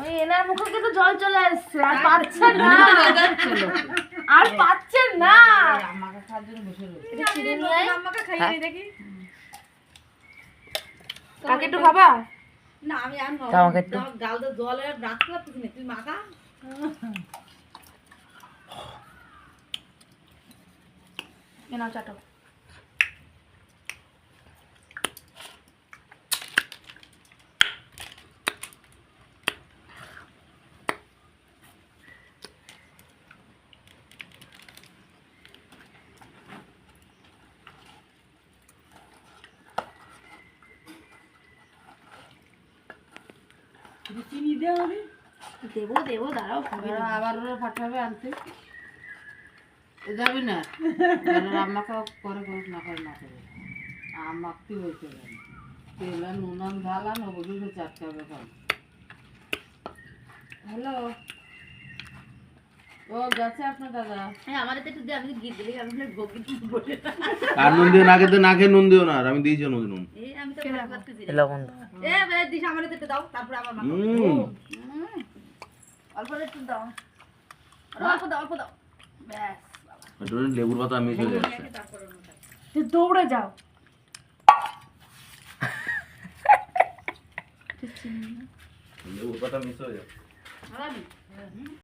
ওই এনার মুখে কিন্তু জল চলে আসছে, আর পাচ্ছে না, আর পাচ্ছে না। আমাকে খাওয়ার জন্য বসে রয়েছে। এটা চিনি নিয়ে আয়। আমাকে খাইয়ে দেখি। কাকে একটু খাবা? না আমি আর খাবো আমাকে একটু। গাল তো জলে রাখতে পারছিস না, তুই মাখা। এ নাও চাটো। চিনি দেওয়া হবে। দেবো দেবো, দাঁড়াও খাবে না। আবার ওরা পাঠাবে আনতে। এ যাবি না? আমাকে করে করে না করে না করে। আমাকে বলতে গেল। তেল আর নুন আর ঝাল আর ওগুলো চারটে হবে খাও। হ্যালো। ও গেছে আপনার দাদা। হ্যাঁ আমার তো একটু দে, আমি গিয়ে দিলে আমি ভোগি বলে। আর নুন দিও না, খেতে না খেয়ে নুন দিও না, আর আমি দিয়েছি নুন। এই আমি তো ভাত খাচ্ছি। লবণ এ ভাই দিশ আমারে একটু দাও, তারপরে আমার মাখা। অল্প একটু দাও। অল্প দাও, অল্প দাও। ব্যাস বাবা। লেবুর পাতা আমি চলে যাচ্ছে। তারপরে অন্য খাই। তুই দৌড়ে যাও। লেবুর পাতা মিস হয়ে যাচ্ছে। ভালো